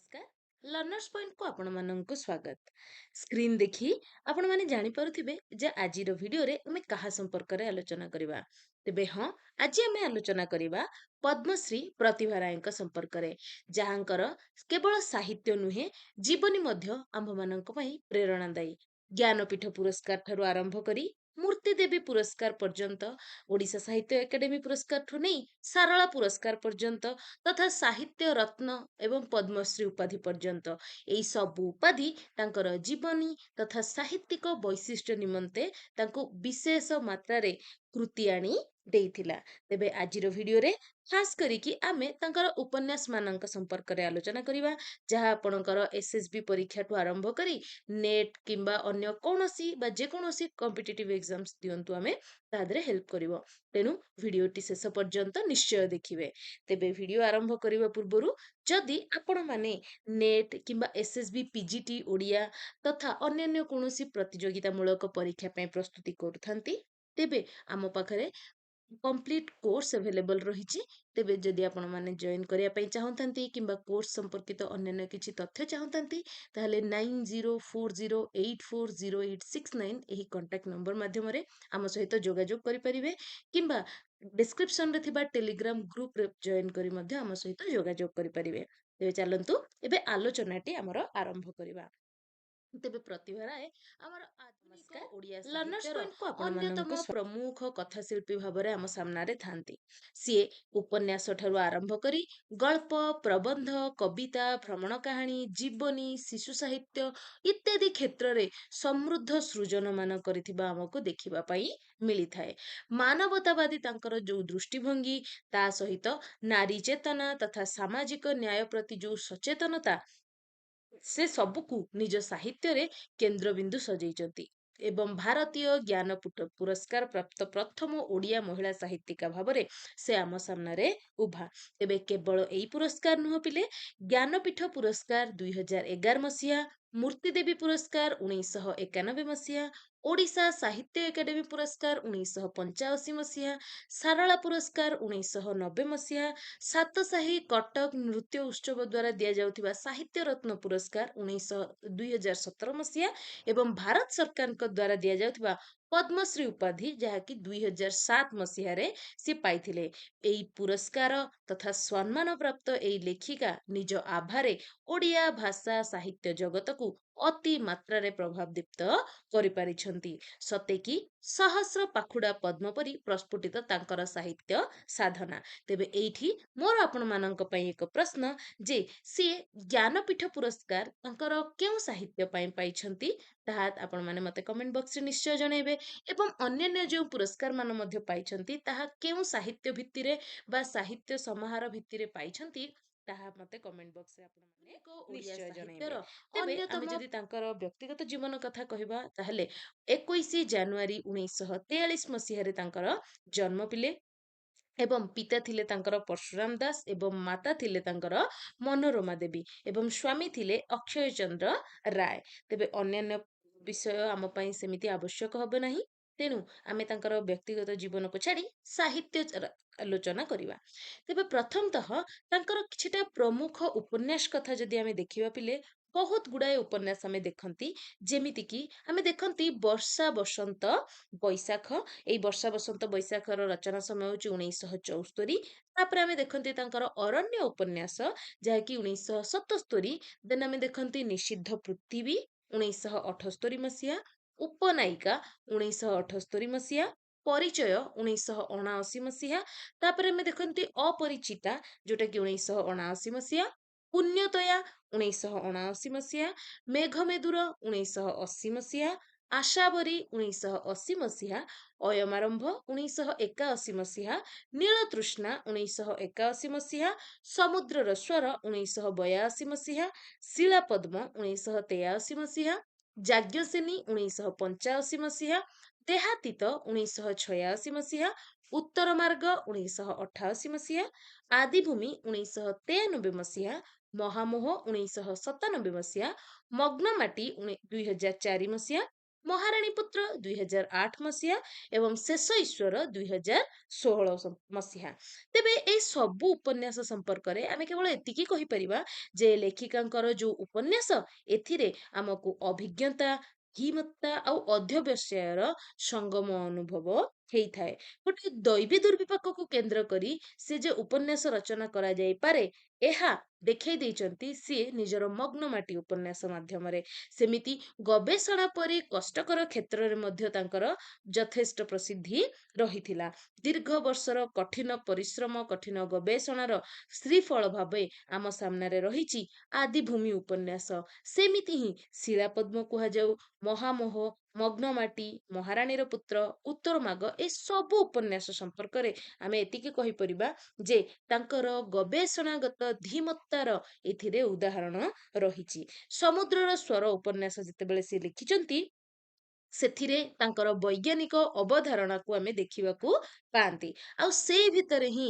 नमस्कार learners point को आपण मानक स्वागत स्क्रीन देखी आपण माने जानि पारुथिबे जे आजिर वीडियो रे हमें कहा संपर्क रे आलोचना करिबा तेबे हां आज हमें आलोचना करिबा पद्मश्री प्रतिभा राय संपर्क रे जहांकर केवल साहित्य नुहे जीवनी मध्य आंभ मानक पई प्रेरणादायी ज्ञानपीठ पुरस्कार ठारू आरंभ करी मूर्ति देवी पुरस्कार पर्यंत ओडिशा साहित्य एकेडमी पुरस्कार ठु नहीं सारला पुरस्कार पर्यंत तथा साहित्य रत्न एवं पद्मश्री उपाधि पर्यंत एई सब उपाधि तांकर जीवनी तथा साहित्यिक वैशिष्ट्य निमंते तांको विशेष मात्रा रे कृति आनी देइथिला तेबे आजिर वीडियो रे खास करिकी आमे तांकर उपन्यास मानक संपर्क रे आलोचना करिवा जहा आपणकर एसएसबी परीक्षा ठु आरंभ करी नेट किंबा अन्य कोनोसी बा जे कोनोसी कॉम्पिटिटिव एग्जाम्स दियंतु आमे तादरे हेल्प करिवो तेनु भिडियोटी शेष पर्यंत निश्चय देखिबे तेबे भिडियो आरंभ करिवा पूर्वरु जदि आपण माने नेट किंबा एसएसबी पीजीटी ओडिया तथा अन्य कोनोसी प्रतियोगिता मूलक परीक्षा पे प्रस्तुति करूथांती तेबे आम पाखरे कंप्लीट कोर्स अवेलेबल रही तेबे जदि आपण माने जॉइन करिया पई चाहंतंती किंबा कोर्स संपर्कित अन्य किछि तथ्य चाहंतंती ताहले 9040840869 एही कांटेक्ट नंबर माध्यम रे आम सहित जोगाजोग करि परिबे किंबा डिस्क्रिप्शन रे थिबा टेलीग्राम ग्रुप रे जॉइन करी मध्ये आम सहित जोगाजोग करि परिबे तेबे चलंतु एबे आलोचनाटी हमर आरंभ करिबा तेबे प्रतिभा राय आमर आधुनिक ओडिया लर्नर्स साहित्यर पॉइंट को आपण अन्यतम प्रमुख कथाशिल्पी भाबरे आम सामनारे थांती सीए उपन्यास ठारू आरंभ करी गल्प प्रबंध कविता भ्रमण कहानी जीवनी शिशु साहित्य इत्यादि क्षेत्र रे समृद्ध सृजन मान करिथिबा हमको देखिबा पई मिली थाए मानवतावादी तांकर जो दृष्टिभंगी ता सहित नारी चेतना तथा सामाजिक न्याय प्रति जो सचेतनता से सबुकु निज साहित्य रे केंद्रबिंदु सजेइचंती एवं भारतीय ज्ञानपीठ पुरस्कार प्राप्त प्रथम ओडिया महिला साहित्यिका भाबरे से आम सामने उभा तेबे केवल एई पुरस्कार नुह पिले ज्ञानपीठ पुरस्कार 2011 मसिया मूर्तिदेवी पुरस्कार 1991 मसिया ओडिशा साहित्य एकेडमी पुरस्कार 1985 मसिया सारला पुरस्कार 1990 मसिया सातसाही कटक नृत्य उत्सव द्वारा दिया जाउथिबा साहित्य रत्न पुरस्कार 2017 मसिया एवं भारत सरकार द्वारा दिया जाउथिबा पद्मश्री उपाधि जहाँकि 2007 मसीह सी पाइथिले एई पुरस्कार तथा सम्मान प्राप्त एई लेखिका निज आभारे ओडिया भाषा साहित्य जगत को अति मात्रा रे प्रभाव दीप्त करिपारिछंती सते कि सहस्र पाखुडा पद्म परी प्रस्फुटित तांकर साहित्य साधना तेबे एइठी मोर आपण मानक पई एक प्रश्न जे सी ज्ञानपीठ पुरस्कार तांकर केउ साहित्य पई पाइछंती ताहा आपण माने मते कमेंट बॉक्स रे निश्चय जणेबे एवं अन्य जो पुरस्कार मान मध्य पाइछंती ताहा केउ साहित्य भित्तिरे बा साहित्य समाहार भित्तिरे पाइछंती ताहा मते कमेंट बॉक्स रे आपण माने निश्चय जणेबे तेबे आमे जदि तांकर व्यक्तिगत जीवन कथा कहिबा ताहले 21 जनवरी 1943 मसीह रे तांकर जन्म पिले एवं पिता थिले तांकर परशुराम दास एवं माता थिले तांकर मनोरमा देवी एवं स्वामी थिले अक्षय चंद्र राय तेबे अन्य विषय आम पई सेमिति आवश्यक हबे नाही तेनु आमे तांकर व्यक्तिगत जीवन को छाड़ी साहित्य आलोचना करिवा तेबे प्रथमतः तांकर किछिटा प्रमुख उपन्यास कथा जदि आमे देखिबा पिले बहुत गुड़ाए उपन्यास आमे देखंती जेमिति कि आमे देखंती वर्षा बसंत बैशाख एई वर्षा बसंत बैशाखर रचना समय होची 1974 तापर आमे देखंती तांकर अरण्य उपन्यास जहाँकि 1977 देन आमे देखंती निषिद्ध पृथ्वी 1978 मसीहा उपनायिका 1978 मसीहा परिचय 1979 मसीहा तापर आमे देखंती अपरिचिता जोटा कि 1979 मसीहा पुण्यतया 1979 मसीहा मेघमेदुर 1980 मसीहा आशाबरी 1980 मसीहा अयमारंभ 1981 मसीहा नीलतृष्णा 1981 मसीहा समुद्रर स्वर 1982 मसीहा शिलापद्म 1983 मसीहा जाज्ञसेनी 1985 मसीहा देहातीत 1986 मसीहा उत्तर मार्ग 1988 मसीहा आदिभूमि 1993 मसीहा महामोह 1997 मसीहा मग्नमाटी 2004 मसीहा ମହାରାଣୀ ପୁତ୍ର 2008 ମସିହା ଏବଂ ଶେଷ ଈଶ୍ୱର 2016 ମସିହା। ତେବେ ଏଇ ସବୁ ଉପନ୍ୟାସ ସମ୍ପର୍କରେ ଆମେ କେବଳ ଏତିକି କହିପାରିବା ଯେ ଲେଖିକାଙ୍କର ଯୋଉ ଉପନ୍ୟାସ ଏଥିରେ ଆମକୁ ଅଭିଜ୍ଞତା, ଧୀମତ୍ତା ଆଉ ଅଧ୍ୟବସାୟର ସଙ୍ଗମ ଅନୁଭବ ହେଇଥାଏ। ଗୋଟେ ଦୈବୀ ଦୁର୍ବିପାକକୁ କେନ୍ଦ୍ର କରି ସେ ଯେ ଉପନ୍ୟାସ ରଚନା କରାଯାଇପାରେ ଏହା ଦେଖେଇ ଦେଇଛନ୍ତି ସିଏ ନିଜର ମଗ୍ନମାଟି ଉପନ୍ୟାସ ମାଧ୍ୟମରେ। ସେମିତି ଗବେଷଣା ପରି କଷ୍ଟକର କ୍ଷେତ୍ରରେ ମଧ୍ୟ ତାଙ୍କର ଯଥେଷ୍ଟ ପ୍ରସିଦ୍ଧି ରହିଥିଲା। ଦୀର୍ଘ ବର୍ଷର କଠିନ ପରିଶ୍ରମ, କଠିନ ଗବେଷଣାର ଶ୍ରୀଫଳ ଭାବେ ଆମ ସାମ୍ନାରେ ରହିଛି ଆଦିଭୂମି ଉପନ୍ୟାସ। ସେମିତି ହିଁ ଶିଳାପଦ୍ମ କୁହାଯାଉ, ମହାମୋହ, ମଗ୍ନମାଟି, ମହାରାଣୀର ପୁତ୍ର, ଉତ୍ତରମାଗ ଏ ସବୁ ଉପନ୍ୟାସ ସମ୍ପର୍କରେ ଆମେ ଏତିକି କହିପାରିବା ଯେ ତାଙ୍କର ଗବେଷଣାଗତ ଧୀମତ୍ତାର ଏଥିରେ ଉଦାହରଣ ରହିଛି। ସମୁଦ୍ରର ସ୍ୱର ଉପନ୍ୟାସ ଯେତେବେଳେ ସେ ଲେଖିଛନ୍ତି ସେଥିରେ ତାଙ୍କର ବୈଜ୍ଞାନିକ ଅବଧାରଣାକୁ ଆମେ ଦେଖିବାକୁ ପାଆନ୍ତି। ଆଉ ସେଇ ଭିତରେ ହିଁ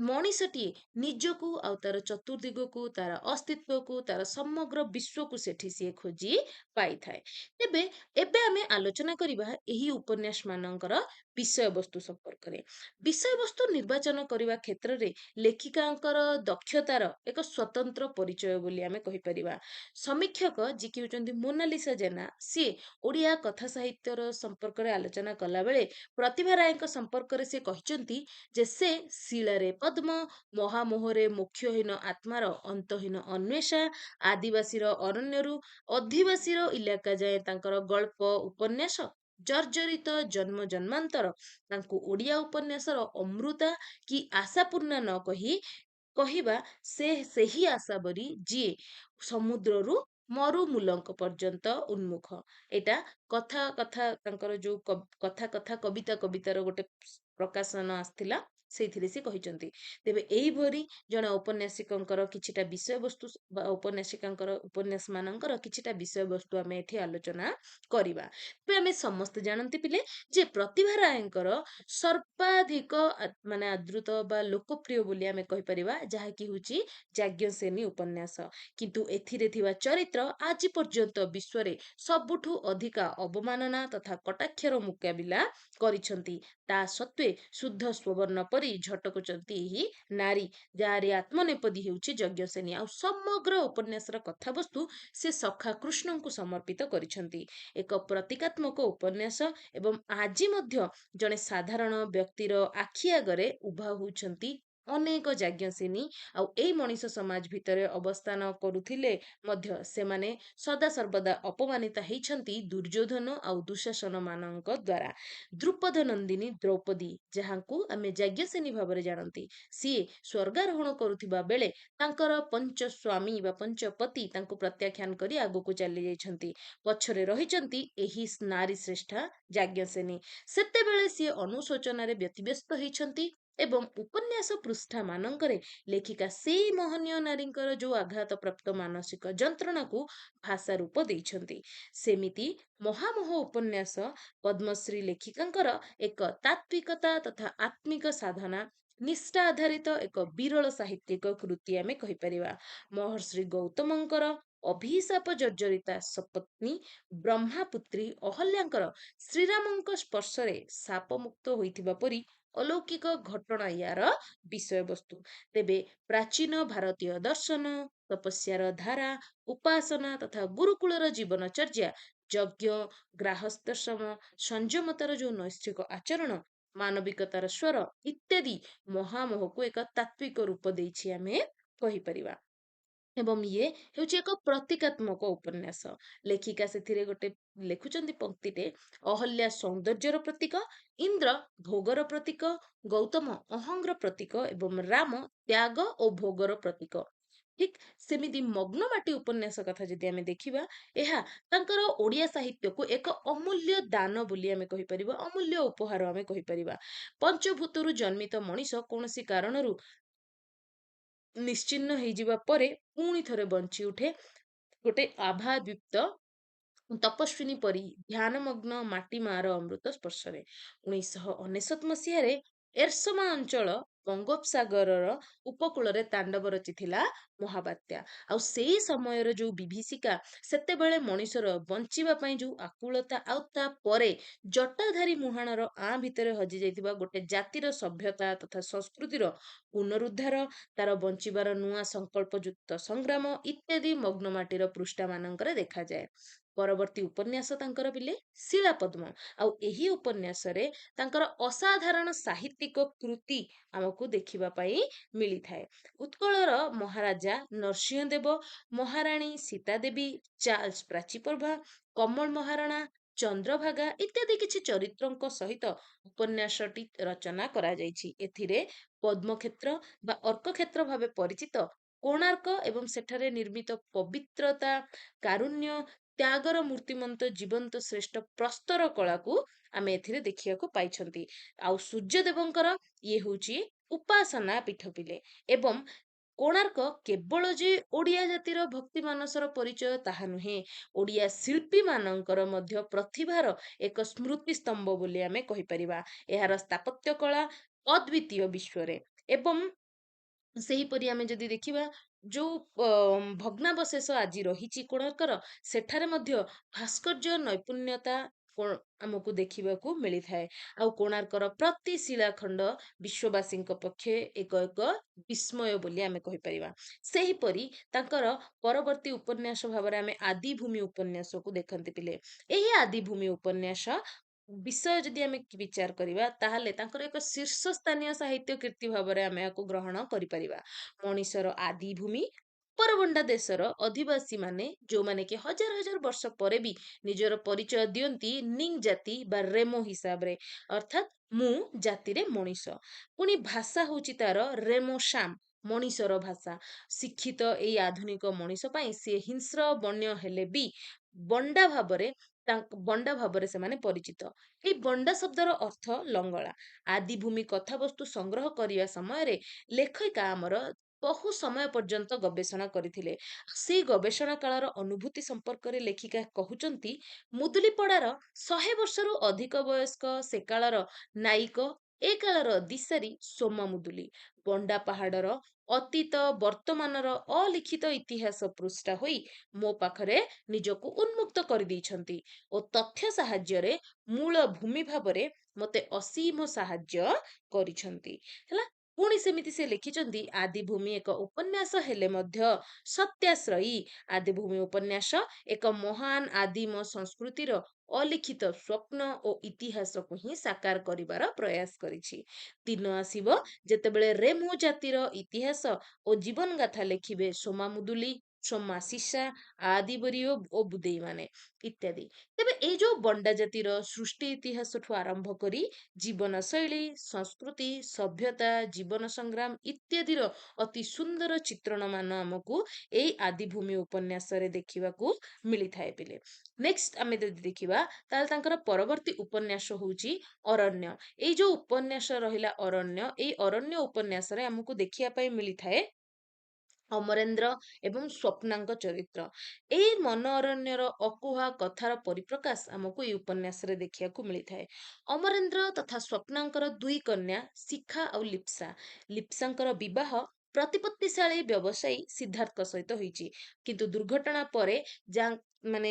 ମଣିଷଟିଏ ନିଜକୁ ଆଉ ତାର ଚତୁର୍ଦିଗକୁ, ତାର ଅସ୍ତିତ୍ୱକୁ, ତାର ସମଗ୍ର ବିଶ୍ୱକୁ ସେଠି ସିଏ ଖୋଜି ପାଇଥାଏ। ତେବେ ଏବେ ଆମେ ଆଲୋଚନା କରିବା ଏହି ଉପନ୍ୟାସ ମାନଙ୍କର ବିଷୟବସ୍ତୁ ସମ୍ପର୍କରେ। ବିଷୟବସ୍ତୁ ନିର୍ବାଚନ କରିବା କ୍ଷେତ୍ରରେ ଲେଖିକାଙ୍କର ଦକ୍ଷତାର ଏକ ସ୍ୱତନ୍ତ୍ର ପରିଚୟ ବୋଲି ଆମେ କହିପାରିବା। ସମୀକ୍ଷକ ଯିଏ ହେଉଛନ୍ତି ମୋନାଲିସା ଜେନା, ସିଏ ଓଡ଼ିଆ କଥା ସାହିତ୍ୟର ସମ୍ପର୍କରେ ଆଲୋଚନା କଲାବେଳେ ପ୍ରତିଭା ରାୟଙ୍କ ସମ୍ପର୍କରେ ସେ କହିଛନ୍ତି ଯେ ସେ ଶିଳାରେ ପଦ୍ମ, ମହାମୋହରେ ମୋକ୍ଷହୀନ ଆତ୍ମାର ଅନ୍ତହୀନ ଅନ୍ୱେଷା, ଆଦିବାସୀର ଅରଣ୍ୟରୁ ଅଧିବାସୀର ଇଲାକା ଯାଏ ତାଙ୍କର ଗଳ୍ପ ଉପନ୍ୟାସ ଜର୍ଜରିତ ଜନ୍ମ ଜନ୍ମାନ୍ତର ତାଙ୍କୁ ଓଡ଼ିଆ ଉପନ୍ୟାସର ଅମୃତା କି ଆଶାପୂର୍ଣ୍ଣା ନ କହିବା ସେ ସେହି ଆଶାବରୀ ଯିଏ ସମୁଦ୍ରରୁ ମରୁମୂଲଙ୍କ ପର୍ଯ୍ୟନ୍ତ ଉନ୍ମୁଖ। ଏଇଟା କଥା କଥା ତାଙ୍କର ଯୋଉ କଥା କଥା କବିତା କବିତାର ଗୋଟେ ପ୍ରକାଶନ ଆସିଥିଲା ସେଇଥିରେ ସେ କହିଛନ୍ତି। ତେବେ ଏଇଭଳି ଜଣେ ଔପନ୍ୟାସିକଙ୍କର କିଛିଟା ବିଷୟବସ୍ତୁ ବା ଔପନ୍ୟାସିକାଙ୍କର ଉପନ୍ୟାସ ମାନଙ୍କର କିଛିଟା ବିଷୟବସ୍ତୁ ଆମେ ଏଠି ଆଲୋଚନା କରିବା। ତେବେ ଆମେ ସମସ୍ତେ ଜାଣନ୍ତି ପିଲେ ଯେ ପ୍ରତିଭା ରାୟଙ୍କର ସର୍ବାଧିକ ମାନେ ଆଦୃତ ବା ଲୋକପ୍ରିୟ ବୋଲି ଆମେ କହିପାରିବା ଯାହାକି ହେଉଛି ଯାଜ୍ଞସେନୀ ଉପନ୍ୟାସ। କିନ୍ତୁ ଏଥିରେ ଥିବା ଚରିତ୍ର ଆଜି ପର୍ଯ୍ୟନ୍ତ ବିଶ୍ୱରେ ସବୁଠୁ ଅଧିକା ଅବମାନନା ତଥା କଟାକ୍ଷର ମୁକାବିଲା କରିଛନ୍ତି। ତା ସତ୍ତ୍ୱେ ଶୁଦ୍ଧ ସ୍ୱବର୍ଣ୍ଣ ପରି ଝଟକୁଛନ୍ତି ଏହି ନାରୀ ଯାହାରି ଆତ୍ମନେପଦୀ ହେଉଛି ଯଜ୍ଞସେନୀ। ଆଉ ସମଗ୍ର ଉପନ୍ୟାସର କଥାବସ୍ତୁ ସେ ସଖା କୃଷ୍ଣଙ୍କୁ ସମର୍ପିତ କରିଛନ୍ତି। ଏକ ପ୍ରତୀକାତ୍ମକ ଉପନ୍ୟାସ ଏବଂ ଆଜି ମଧ୍ୟ ଜଣେ ସାଧାରଣ ବ୍ୟକ୍ତିର ଆଖି ଆଗରେ ଉଭା ହେଉଛନ୍ତି ଅନେକ ଯାଜ୍ଞସେନୀ। ଆଉ ଏଇ ମଣିଷ ସମାଜ ଭିତରେ ଅବସ୍ଥାନ କରୁଥିଲେ ମଧ୍ୟ ସେମାନେ ସଦାସର୍ବଦା ଅପମାନିତ ହେଇଛନ୍ତି ଦୁର୍ଯ୍ୟୋଧନ ଆଉ ଦୁଶାସନ ମାନଙ୍କ ଦ୍ୱାରା। ଦ୍ରୁପଦ ନନ୍ଦିନୀ ଦ୍ରୌପଦୀ ଯାହାଙ୍କୁ ଆମେ ଯାଜ୍ଞସେନୀ ଭାବରେ ଜାଣନ୍ତି, ସିଏ ସ୍ୱର୍ଗାରୋହଣ କରୁଥିବା ବେଳେ ତାଙ୍କର ପଞ୍ଚ ସ୍ୱାମୀ ବା ପଞ୍ଚପତି ତାଙ୍କୁ ପ୍ରତ୍ୟାଖ୍ୟାନ କରି ଆଗକୁ ଚାଲି ଯାଇଛନ୍ତି। ପଛରେ ରହିଛନ୍ତି ଏହି ନାରୀ ଶ୍ରେଷ୍ଠା ଯାଜ୍ଞସେନୀ। ସେତେବେଳେ ସିଏ ଅନୁଶୋଚନାରେ ବ୍ୟତିବ୍ୟସ୍ତ ହେଇଛନ୍ତି ଏବଂ ଉପନ୍ୟାସ ପୃଷ୍ଠା ମାନଙ୍କରେ ଲେଖିକା ସେଇ ମହନୀୟ ନାରୀଙ୍କର ଯୋଉ ଆଘାତ ପ୍ରାପ୍ତ ମାନସିକ ଯନ୍ତ୍ରଣାକୁ ଭାଷା ରୂପ ଦେଇଛନ୍ତି। ସେମିତି ମହାମୋହ ଉପନ୍ୟାସ ପଦ୍ମଶ୍ରୀ ଲେଖିକାଙ୍କର ଏକ ତାତ୍ବିକତା ତଥା ଆତ୍ମିକ ସାଧନା ନିଷ୍ଠା ଆଧାରିତ ଏକ ବିରଳ ସାହିତ୍ୟିକ କୃତି ଆମେ କହିପାରିବା। ମହର୍ଷି ଗୌତମଙ୍କର ଅଭିଶାପ ଜର୍ଜରିତା ସପତ୍ନୀ ବ୍ରହ୍ମାପୁତ୍ରୀ ଅହଲ୍ୟାଙ୍କର ଶ୍ରୀରାମଙ୍କ ସ୍ପର୍ଶରେ ଶାପମୁକ୍ତ ହୋଇଥିବା ପରି ଅଲୌକିକ ଘଟଣା ୟାର ବିଷୟବସ୍ତୁ। ତେବେ ପ୍ରାଚୀନ ଭାରତୀୟ ଦର୍ଶନ, ତପସ୍ୟାର ଧାରା, ଉପାସନା ତଥା ଗୁରୁକୁଳର ଜୀବନଚର୍ଯ୍ୟା, ଯଜ୍ଞ, ଗ୍ରାହସ୍ଥଶ୍ରମ, ସଂଯମତାର ଯୋଉ ନୈଷ୍ଠିକ ଆଚରଣ, ମାନବିକତାର ସ୍ୱର ଇତ୍ୟାଦି ମହାମୋହକୁ ଏକ ତାତ୍ବିକ ରୂପ ଦେଇଛି ଆମେ କହିପାରିବା। ଏବଂ ଇଏ ହେଉଛି ଏକ ପ୍ରତୀକାତ୍ମକ ଉପନ୍ୟାସ। ଲେଖିକା ସେଥିରେ ଗୋଟେ ଲେଖୁଛନ୍ତି ପଂକ୍ତିଟେ, ଅହଲ୍ୟା ସୌନ୍ଦର୍ଯ୍ୟର ପ୍ରତୀକ, ଇନ୍ଦ୍ର ଭୋଗର ପ୍ରତୀକ, ଗୌତମ ଅହଂର ପ୍ରତୀକ ଏବଂ ରାମ ତ୍ୟାଗ ଓ ଭୋଗର ପ୍ରତୀକ। ଠିକ ସେମିତି ମଗ୍ନମାଟି ଉପନ୍ୟାସ କଥା ଯଦି ଆମେ ଦେଖିବା, ଏହା ତାଙ୍କର ଓଡ଼ିଆ ସାହିତ୍ୟକୁ ଏକ ଅମୂଲ୍ୟ ଦାନ ବୋଲି ଆମେ କହିପାରିବା, ଅମୂଲ୍ୟ ଉପହାର ଆମେ କହିପାରିବା। ପଞ୍ଚଭୂତରୁ ଜନ୍ମିତ ମଣିଷ କୌଣସି କାରଣରୁ ନିଶ୍ଚିହ୍ନ ହେଇଯିବା ପରେ ପୁଣି ଥରେ ବଞ୍ଚି ଉଠେ ଗୋଟେ ଆଭାଦ୍ୱିପ୍ତ ତପସ୍ୱିନୀ ପରି ଧ୍ୟାନମଗ୍ନ ମାଟି ମାର ଅମୃତ ସ୍ପର୍ଶରେ। 1999 ମସିହାରେ ଏରସମା ଅଞ୍ଚଳ ବଙ୍ଗୋପସାଗରର ଉପକୂଳରେ ତାଣ୍ଡବ ରଚିଥିଲା ମହାବାତ୍ୟା। ଆଉ ସେଇ ସମୟର ଯୋଉ ବିଭୀଷିକା, ସେତେବେଳେ ମଣିଷର ବଞ୍ଚିବା ପାଇଁ ଯୋଉ ଆକୁଳତା, ଆଉ ତାପରେ ଜଟାଧାରୀ ମୁହାଣର ଭିତରେ ହଜି ଯାଇଥିବା ଗୋଟେ ଜାତିର ସଭ୍ୟତା ତଥା ସଂସ୍କୃତିର ପୁନରୁଦ୍ଧାର, ତାର ବଞ୍ଚିବାର ନୂଆ ସଂକଳ୍ପଯୁକ୍ତ ସଂଗ୍ରାମ ଇତ୍ୟାଦି ମଗ୍ନମାଟିର ପୃଷ୍ଠା ମାନଙ୍କରେ ଦେଖାଯାଏ। ପରବର୍ତ୍ତୀ ଉପନ୍ୟାସ ତାଙ୍କର ପିଲେ ଶିଳାପଦ୍ମ। ଆଉ ଏହି ଉପନ୍ୟାସରେ ତାଙ୍କର ଅସାଧାରଣ ସାହିତ୍ୟିକ କୃତି ଆମକୁ ଦେଖିବା ପାଇଁ ମିଳିଥାଏ। ଉତ୍କଳର ମହାରାଜା ନରସିଂହ ଦେବ, ମହାରାଣୀ ସୀତା ଦେବୀ, ଚାର୍ଲସ ପ୍ରାଚୀପ୍ରଭା, କମଳ ମହାରଣା, ଚନ୍ଦ୍ରଭାଗା ଇତ୍ୟାଦି କିଛି ଚରିତ୍ରଙ୍କ ସହିତ ଉପନ୍ୟାସଟି ରଚନା କରାଯାଇଛି। ଏଥିରେ ପଦ୍ମକ୍ଷେତ୍ର ବା ଅର୍କକ୍ଷେତ୍ର ଭାବେ ପରିଚିତ କୋଣାର୍କ ଏବଂ ସେଠାରେ ନିର୍ମିତ ପବିତ୍ରତା, କାରୁଣ୍ୟ, ତ୍ୟାଗର ମୂର୍ତ୍ତିମନ୍ତ ଜୀବନ୍ତ ଶ୍ରେଷ୍ଠ ପ୍ରସ୍ତର କଳାକୁ ଆମେ ଏଥିରେ ଦେଖିବାକୁ ପାଇଛନ୍ତି। ଆଉ ସୂର୍ଯ୍ୟଦେବଙ୍କର ଇଏ ହଉଛି ଉପାସନା ପୀଠ ପିଲେ। ଏବଂ କୋଣାର୍କ କେବଳ ଯେ ଓଡ଼ିଆ ଜାତିର ଭକ୍ତି ମାନସର ପରିଚୟ ତାହା ନୁହେଁ, ଓଡ଼ିଆ ଶିଳ୍ପୀ ମାନଙ୍କର ମଧ୍ୟ ପ୍ରତିଭାର ଏକ ସ୍ମୃତି ସ୍ତମ୍ଭ ବୋଲି ଆମେ କହିପାରିବା। ଏହାର ସ୍ଥାପତ୍ୟ କଳା ଅଦ୍ୱିତୀୟ ବିଶ୍ୱରେ। ଏବଂ ସେହିପରି ଆମେ ଯଦି ଦେଖିବା, ଯୋଉ ଭଗ୍ନାବଶେଷ ଆଜି ରହିଛି କୋଣାର୍କର, ସେଠାରେ ମଧ୍ୟ ଭାସ୍କର୍ଯ୍ୟ ନୈପୁଣ୍ୟତା ଆମକୁ ଦେଖିବାକୁ ମିଳିଥାଏ। ଆଉ କୋଣାର୍କର ପ୍ରତି ଶିଳାଖଣ୍ଡ ବିଶ୍ୱବାସୀଙ୍କ ପକ୍ଷେ ଏକ ଏକ ବିସ୍ମୟ ବୋଲି ଆମେ କହିପାରିବା। ସେହିପରି ତାଙ୍କର ପରବର୍ତ୍ତୀ ଉପନ୍ୟାସ ଭାବରେ ଆମେ ଆଦିଭୂମି ଉପନ୍ୟାସକୁ ଦେଖନ୍ତି ପିଲେ। ଏହି ଆଦିଭୂମି ଉପନ୍ୟାସ ବିଷୟ ଯଦି ଆମେ ବିଚାର କରିବା, ତାହେଲେ ତାଙ୍କର ଏକ ଶୀର୍ଷସ୍ଥାନୀୟ ସାହିତ୍ୟ କୀର୍ତ୍ତି ଭାବରେ ଆମେ ଏହାକୁ ଗ୍ରହଣ କରିପାରିବା। ମଣିଷର ଆଦିଭୂମି ଉପରବଣ୍ଡା ଦେଶର ଅଧିବାସୀ ମାନେ, ଯୋଉମାନେ କି ହଜାର ହଜାର ବର୍ଷ ପରେ ବି ନିଜର ପରିଚୟ ଦିଅନ୍ତି ନିଙ୍ଗ ଜାତି ବା ରେମୋ ହିସାବରେ, ଅର୍ଥାତ୍ ମୁଁ ଜାତିରେ ମଣିଷ। ପୁଣି ଭାଷା ହଉଛି ତାର ରେମୋ ସାମ, ମଣିଷର ଭାଷା। ଶିକ୍ଷିତ ଏଇ ଆଧୁନିକ ମଣିଷ ପାଇଁ ସିଏ ହିଂସ୍ର ବନ୍ୟ ହେଲେ ବି ବଣ୍ଡା ଭାବରେ ବଣ୍ଡା ଭାବରେ ସେମାନେ ପରିଚିତ। ଏଇ ବଣ୍ଡା ଶବ୍ଦର ଅର୍ଥ ଲଙ୍ଗଳା। ଆଦିଭୂମି କଥାବସ୍ତୁ ସଂଗ୍ରହ କରିବା ସମୟରେ ଲେଖିକା ଆମର ବହୁ ସମୟ ପର୍ଯ୍ୟନ୍ତ ଗବେଷଣା କରିଥିଲେ। ସେଇ ଗବେଷଣା କାଳର ଅନୁଭୂତି ସମ୍ପର୍କରେ ଲେଖିକା କହୁଛନ୍ତି, ମୁଦୁଲିପଡ଼ାର 100 ବର୍ଷରୁ ଅଧିକ ବୟସ୍କ ସେ କାଳର ନାୟିକ, ଏ କାଳର ଦିଶାରୀ ସୋମା ମୁଦୁଲି ବଣ୍ଡା ପାହାଡର ଅତୀତ ବର୍ତ୍ତମାନର ଅଲିଖିତ ଇତିହାସ ପୃଷ୍ଠା ହୋଇ ମୋ ପାଖରେ ନିଜକୁ ଉନ୍ମୁକ୍ତ କରିଦେଇଛନ୍ତି ଓ ତଥ୍ୟ ସାହାଯ୍ୟରେ ମୂଳ ଭୂମି ଭାବରେ ମତେ ଅସୀମ ସାହାଯ୍ୟ କରିଛନ୍ତି। ହେଲା, ପୁଣି ସେମିତି ସେ ଲେଖିଛନ୍ତି, ଆଦିଭୂମି ଏକ ଉପନ୍ୟାସ ହେଲେ ମଧ୍ୟ ସତ୍ୟାଶ୍ରୟୀ। ଆଦିଭୂମି ଉପନ୍ୟାସ ଏକ ମହାନ ଆଦିମ ସଂସ୍କୃତିର ଅଲିଖିତ ସ୍ୱପ୍ନ ଓ ଇତିହାସକୁ ହିଁ ସାକାର କରିବାର ପ୍ରୟାସ କରିଛି। ଦିନ ଆସିବ ଯେତେବେଳେ ରେମୁ ଜାତିର ଇତିହାସ ଓ ଜୀବନ ଗାଥା ଲେଖିବେ ସୋମା ମୁଦୁଲି, ସୋମା ସିସା, ଆଦିବରିଓ ଓ ବୁଦେଇ ମାନେ ଇତ୍ୟାଦି। ତେବେ ଏଇ ଯୋଉ ବଣ୍ଡା ଜାତିର ସୃଷ୍ଟି ଇତିହାସଠୁ ଆରମ୍ଭ କରି ଜୀବନ ଶୈଳୀ, ସଂସ୍କୃତି, ସଭ୍ୟତା, ଜୀବନ ସଂଗ୍ରାମ ଇତ୍ୟାଦିର ଅତି ସୁନ୍ଦର ଚିତ୍ରଣ ମାନ ଆମକୁ ଏଇ ଆଦିଭୂମି ଉପନ୍ୟାସରେ ଦେଖିବାକୁ ମିଳିଥାଏ ପିଲେ। ନେକ୍ସଟ ଆମେ ଯଦି ଦେଖିବା, ତାହେଲେ ତାଙ୍କର ପରବର୍ତ୍ତୀ ଉପନ୍ୟାସ ହଉଛି ଅରଣ୍ୟ। ଏଇ ଯୋଉ ଉପନ୍ୟାସ ରହିଲା ଅରଣ୍ୟ, ଏଇ ଅରଣ୍ୟ ଉପନ୍ୟାସରେ ଆମକୁ ଦେଖିବା ପାଇଁ ମିଳିଥାଏ ଅମରେନ୍ଦ୍ର ଏବଂ ସ୍ୱପ୍ନାଙ୍କ ଚରିତ୍ର। ଏଇ ମନ ଅରଣ୍ୟର ଅକୁହା କଥାର ପରିପ୍ରକାଶ ଆମକୁ ଏଇ ଉପନ୍ୟାସରେ ଦେଖିବାକୁ ମିଳିଥାଏ। ଅମରେନ୍ଦ୍ର ତଥା ସ୍ୱପ୍ନାଙ୍କର ଦୁଇ କନ୍ୟା ଶିଖା ଆଉ ଲିପ୍ସା। ଲିପ୍ସାଙ୍କର ବିବାହ ପ୍ରତିପତ୍ତିଶାଳୀ ବ୍ୟବସାୟୀ ସିଦ୍ଧାର୍ଥଙ୍କ ସହିତ ହୋଇଛି, କିନ୍ତୁ ଦୁର୍ଘଟଣା ପରେ ମାନେ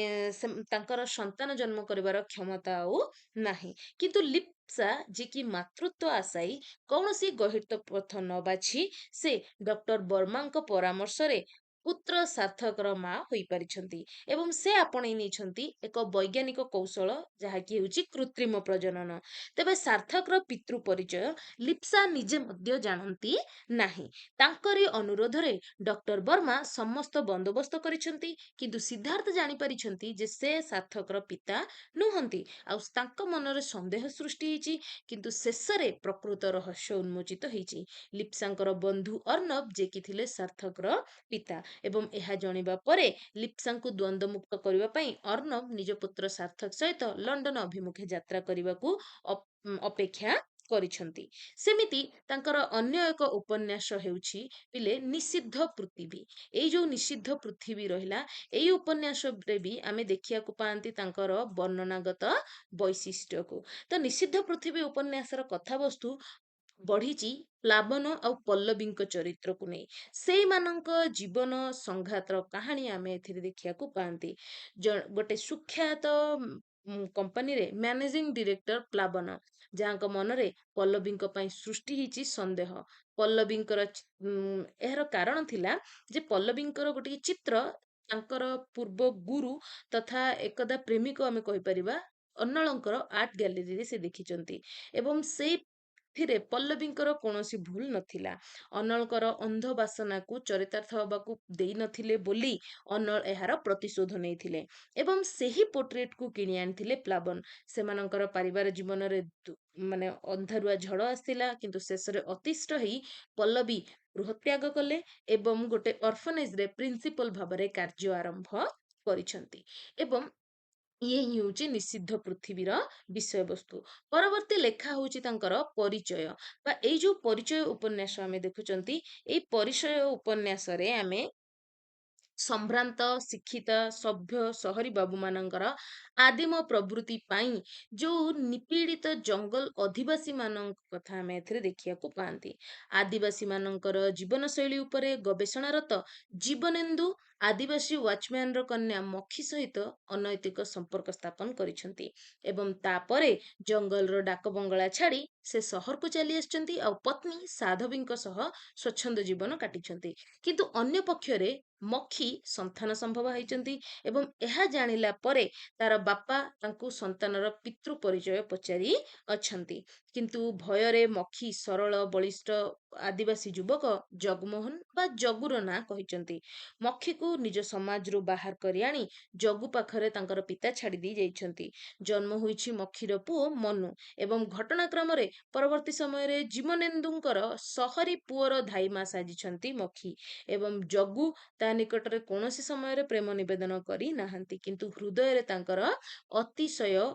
ତାଙ୍କର ସନ୍ତାନ ଜନ୍ମ କରିବାର କ୍ଷମତା ଆଉ ନାହିଁ। କିନ୍ତୁ ଲିପ୍ସା, ଯିଏକି ମାତୃତ୍ୱ ଆଶାୟୀ, କୌଣସି ଗହିତ ପଥ ନ ବାଛି ସେ ଡକ୍ଟର ବର୍ମାଙ୍କ ପରାମର୍ଶରେ ପୁତ୍ର ସାର୍ଥକର ମା ହୋଇପାରିଛନ୍ତି ଏବଂ ସେ ଆପଣେଇ ନେଇଛନ୍ତି ଏକ ବୈଜ୍ଞାନିକ କୌଶଳ, ଯାହାକି ହେଉଛି କୃତ୍ରିମ ପ୍ରଜନନ। ତେବେ ସାର୍ଥକର ପିତୃ ପରିଚୟ ଲିପ୍ସା ନିଜେ ମଧ୍ୟ ଜାଣନ୍ତି ନାହିଁ। ତାଙ୍କରି ଅନୁରୋଧରେ ଡକ୍ଟର ବର୍ମା ସମସ୍ତ ବନ୍ଦୋବସ୍ତ କରିଛନ୍ତି, କିନ୍ତୁ ସିଦ୍ଧାର୍ଥ ଜାଣିପାରିଛନ୍ତି ଯେ ସେ ସାର୍ଥକର ପିତା ନୁହନ୍ତି। ଆଉ ତାଙ୍କ ମନରେ ସନ୍ଦେହ ସୃଷ୍ଟି ହେଇଛି, କିନ୍ତୁ ଶେଷରେ ପ୍ରକୃତ ରହସ୍ୟ ଉନ୍ମୋଚିତ ହେଇଛି। ଲିପ୍ସାଙ୍କର ବନ୍ଧୁ ଅର୍ଣ୍ଣବ, ଯିଏକି ଥିଲେ ସାର୍ଥକର ପିତା, ଏବଂ ଏହା ଜାଣିବା ପରେ ଲିପ୍ସାଙ୍କୁ ଦ୍ୱନ୍ଦ୍ୱମୁକ୍ତ କରିବା ପାଇଁ ଅର୍ଣ୍ଣବ ନିଜ ପୁତ୍ର ସାର୍ଥକ ସହିତ ଲଣ୍ଡନ ଅଭିମୁଖେ ଯାତ୍ରା କରିବାକୁ ଅପେକ୍ଷା କରିଛନ୍ତି। ସେମିତି ତାଙ୍କର ଅନ୍ୟ ଏକ ଉପନ୍ୟାସ ହେଉଛି ପିଲେ ନିଷିଦ୍ଧ ପୃଥିବୀ। ଏଇ ଯୋଉ ନିଷିଦ୍ଧ ପୃଥିବୀ ରହିଲା, ଏଇ ଉପନ୍ୟାସରେ ବି ଆମେ ଦେଖିବାକୁ ପାଆନ୍ତି ତାଙ୍କର ବର୍ଣ୍ଣନାଗତ ବୈଶିଷ୍ଟ୍ୟକୁ। ତ ନିଷିଦ୍ଧ ପୃଥିବୀ ଉପନ୍ୟାସର କଥାବସ୍ତୁ ବଢିଛି ପ୍ଲାବନ ଆଉ ପଲ୍ଲବୀଙ୍କ ଚରିତ୍ରକୁ ନେଇ। ସେଇମାନଙ୍କ ଜୀବନ ସଂଘାତର କାହାଣୀ ଆମେ ଏଥିରେ ଦେଖିବାକୁ ପାଆନ୍ତି। ଗୋଟେ ସୁଖ୍ୟାତ କମ୍ପାନୀରେ ମ୍ୟାନେଜିଂ ଡିରେକ୍ଟର ପ୍ଲାବନ, ଯାହାଙ୍କ ମନରେ ପଲ୍ଲବୀଙ୍କ ପାଇଁ ସୃଷ୍ଟି ହେଇଛି ସନ୍ଦେହ। ପଲ୍ଲବୀଙ୍କର ଏହାର କାରଣ ଥିଲା ଯେ ପଲ୍ଲବୀଙ୍କର ଗୋଟିଏ ଚିତ୍ର ତାଙ୍କର ପୂର୍ବ ଗୁରୁ ତଥା ଏକଦା ପ୍ରେମିକ ଆମେ କହିପାରିବା ଅନ୍ନଳଙ୍କର ଆର୍ଟ ଗ୍ୟାଲେରୀରେ ସେ ଦେଖିଛନ୍ତି ଏବଂ ସେଇଥିରେ ପଲ୍ଲବୀଙ୍କର କୌଣସି ଭୁଲ ନଥିଲା। ଅନଳଙ୍କର ଅନ୍ଧ ବାସନାକୁ ଚରିତାର୍ଥ ହେବାକୁ ଦେଇନଥିଲେ ବୋଲି ଅନଳ ଏହାର ପ୍ରତିଶୋଧ ନେଇଥିଲେ ଏବଂ ସେହି ପୋର୍ଟ୍ରେଟକୁ କିଣି ଆଣିଥିଲେ ପ୍ଲାବନ। ସେମାନଙ୍କର ପାରିବାର ଜୀବନରେ ମାନେ ଅନ୍ଧାରୁଆ ଝଡ଼ ଆସିଥିଲା, କିନ୍ତୁ ଶେଷରେ ଅତିଷ୍ଠ ହେଇ ପଲ୍ଲବୀ ଗୃହତ୍ୟାଗ କଲେ ଏବଂ ଗୋଟେ ଅର୍ଫନେଜରେ ପ୍ରିନ୍ସିପାଲ ଭାବରେ କାର୍ଯ୍ୟ ଆରମ୍ଭ କରିଛନ୍ତି। ଏବଂ ଇଏ ହିଁ ହଉଛି ନିଷିଦ୍ଧ ପୃଥିବୀର ବିଷୟବସ୍ତୁ। ପରବର୍ତ୍ତୀ ଲେଖା ହଉଛି ତାଙ୍କର ପରିଚୟ ବା ଏଇ ଯୋଉ ପରିଚୟ ଉପନ୍ୟାସ ଆମେ ଦେଖୁଛନ୍ତି, ଏଇ ପରିଚୟ ଉପନ୍ୟାସରେ ଆମେ ସମ୍ଭ୍ରାନ୍ତ ଶିକ୍ଷିତ ସଭ୍ୟ ସହରୀ ବାବୁ ମାନଙ୍କର ଆଦିମ ପ୍ରବୃତ୍ତି ପାଇଁ ଯୋଉ ନିପୀଡ଼ିତ ଜଙ୍ଗଲ ଅଧିବାସୀ ମାନଙ୍କ କଥା ଆମେ ଏଥିରେ ଦେଖିବାକୁ ପାଆନ୍ତି। ଆଦିବାସୀ ମାନଙ୍କର ଜୀବନଶୈଳୀ ଉପରେ ଗବେଷଣାରତ ଜୀବନେନ୍ଦୁ ଆଦିବାସୀ ୱାଚମ୍ୟାନର କନ୍ୟା ମକ୍ଷୀ ସହିତ ଅନୈତିକ ସମ୍ପର୍କ ସ୍ଥାପନ କରିଛନ୍ତି ଏବଂ ତାପରେ ଜଙ୍ଗଲର ଡାକ ବଙ୍ଗଳା ଛାଡି ସେ ସହରକୁ ଚାଲି ଆସିଛନ୍ତି ଆଉ ପତ୍ନୀ ସାଧବୀଙ୍କ ସହ ସ୍ୱଚ୍ଛନ୍ଦ ଜୀବନ କାଟିଛନ୍ତି। କିନ୍ତୁ ଅନ୍ୟ ପକ୍ଷରେ ମକ୍ଷୀ ସନ୍ତାନ ସମ୍ଭବ ହେଇଛନ୍ତି ଏବଂ ଏହା ଜାଣିଲା ପରେ ତାର ବାପା ତାଙ୍କୁ ସନ୍ତାନର ପିତୃ ପରିଚୟ ପଚାରି ଅଛନ୍ତି। କିନ୍ତୁ ଭୟରେ ମକ୍ଷୀ ସରଳ ବଳିଷ୍ଠ ଆଦିବାସୀ ଯୁବକ ଜଗମୋହନ ବା ଜଗୁର ନାଁ କହିଛନ୍ତି। ମକ୍ଷୀକୁ ନିଜ ସମାଜରୁ ବାହାର କରି ଆଣି ଜଗୁ ପାଖରେ ତାଙ୍କର ପିତା ଛାଡ଼ି ଦେଇ ଯାଇଛନ୍ତି। ଜନ୍ମ ହୋଇଛି ମକ୍ଷୀର ପୁଅ ମନୁ ଏବଂ ଘଟଣାକ୍ରମରେ ପରବର୍ତ୍ତୀ ସମୟରେ ଜୀବନେନ୍ଦୁଙ୍କର ସହରୀ ପୁଅର ଧାଇମା ସାଜିଛନ୍ତି ମକ୍ଷୀ ଏବଂ ଜଗୁ ତା ନିକଟରେ କୌଣସି ସମୟରେ ପ୍ରେମ ନିବେଦନ କରି ନାହାନ୍ତି, କିନ୍ତୁ ହୃଦୟରେ ତାଙ୍କର ଅତିଶୟ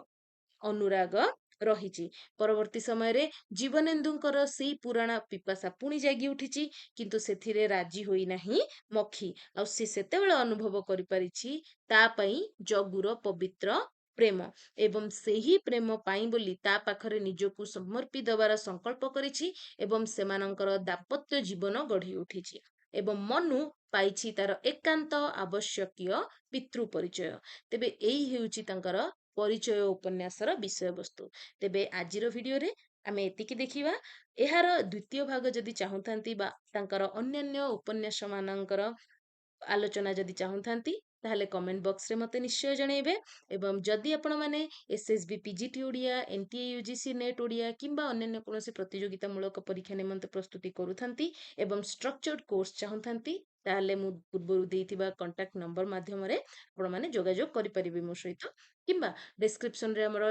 ଅନୁରାଗ ରହିଛି। ପରବର୍ତ୍ତୀ ସମୟରେ ଜୀବନେନ୍ଦୁଙ୍କର ସେଇ ପୁରାଣ ପିପାସା ପୁଣି ଜାଗି ଉଠିଛି, କିନ୍ତୁ ସେଥିରେ ରାଜି ହୋଇନାହିଁ ମକ୍ଷୀ। ଆଉ ସେ ସେତେବେଳେ ଅନୁଭବ କରିପାରିଛି ତା ପାଇଁ ଜଗୁର ପବିତ୍ର ପ୍ରେମ ଏବଂ ସେହି ପ୍ରେମ ପାଇଁ ବୋଲି ତା ପାଖରେ ନିଜକୁ ସମର୍ପି ଦେବାର ସଂକଳ୍ପ କରିଛି ଏବଂ ସେମାନଙ୍କର ଦାମ୍ପତ୍ୟ ଜୀବନ ଗଢି ଉଠିଛି ଏବଂ ମନୁ ପାଇଛି ତାର ଏକାନ୍ତ ଆବଶ୍ୟକୀୟ ପିତୃ ପରିଚୟ। ତେବେ ଏଇ ହେଉଛି ତାଙ୍କର ପରିଚୟ ଉପନ୍ୟାସର ବିଷୟବସ୍ତୁ। ତେବେ ଆଜିର ଭିଡିଓରେ ଆମେ ଏତିକି ଦେଖିବା। ଏହାର ଦ୍ୱିତୀୟ ଭାଗ ଯଦି ଚାହୁଁଥାନ୍ତି ବା ତାଙ୍କର ଅନ୍ୟାନ୍ୟ ଉପନ୍ୟାସ ମାନଙ୍କର ଆଲୋଚନା ଯଦି ଚାହୁଁଥାନ୍ତି ତାହେଲେ କମେଣ୍ଟ ବକ୍ସରେ ମୋତେ ନିଶ୍ଚୟ ଜଣେଇବେ ଏବଂ ଯଦି ଆପଣମାନେ SSB PGT Odia NTA UGC net Odia କିମ୍ବା ଅନ୍ୟାନ୍ୟ କୌଣସି ପ୍ରତିଯୋଗିତାମୂଳକ ପରୀକ୍ଷା ନିମନ୍ତେ ପ୍ରସ୍ତୁତି କରୁଥାନ୍ତି ଏବଂ ଷ୍ଟ୍ରକ୍ଚର୍ଡ କୋର୍ସ ଚାହୁଁଥାନ୍ତି ତାହେଲେ ମୁଁ ପୂର୍ବରୁ ଦେଇଥିବା କଣ୍ଟାକ୍ଟ ନମ୍ବର ମାଧ୍ୟମରେ ଆପଣମାନେ ଯୋଗାଯୋଗ କରିପାରିବେ ମୋ ସହିତ କିମ୍ବା ଡେସ୍କ୍ରିପସନରେ ଆମର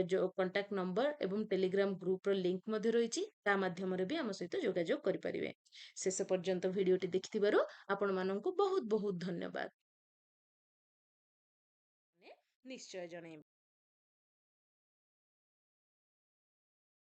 ଯୋଉ କଣ୍ଟାକ୍ଟ ନମ୍ବର ଏବଂ ଟେଲିଗ୍ରାମ ଗ୍ରୁପର ଲିଙ୍କ ମଧ୍ୟ ରହିଛି, ତା ମାଧ୍ୟମରେ ବି ଆମ ସହିତ ଯୋଗାଯୋଗ କରିପାରିବେ। ଶେଷ ପର୍ଯ୍ୟନ୍ତ ଭିଡିଓଟି ଦେଖିଥିବାରୁ ଆପଣମାନଙ୍କୁ ବହୁତ ବହୁତ ଧନ୍ୟବାଦ। ନିଶ୍ଚୟ ଜଣେଇବେ।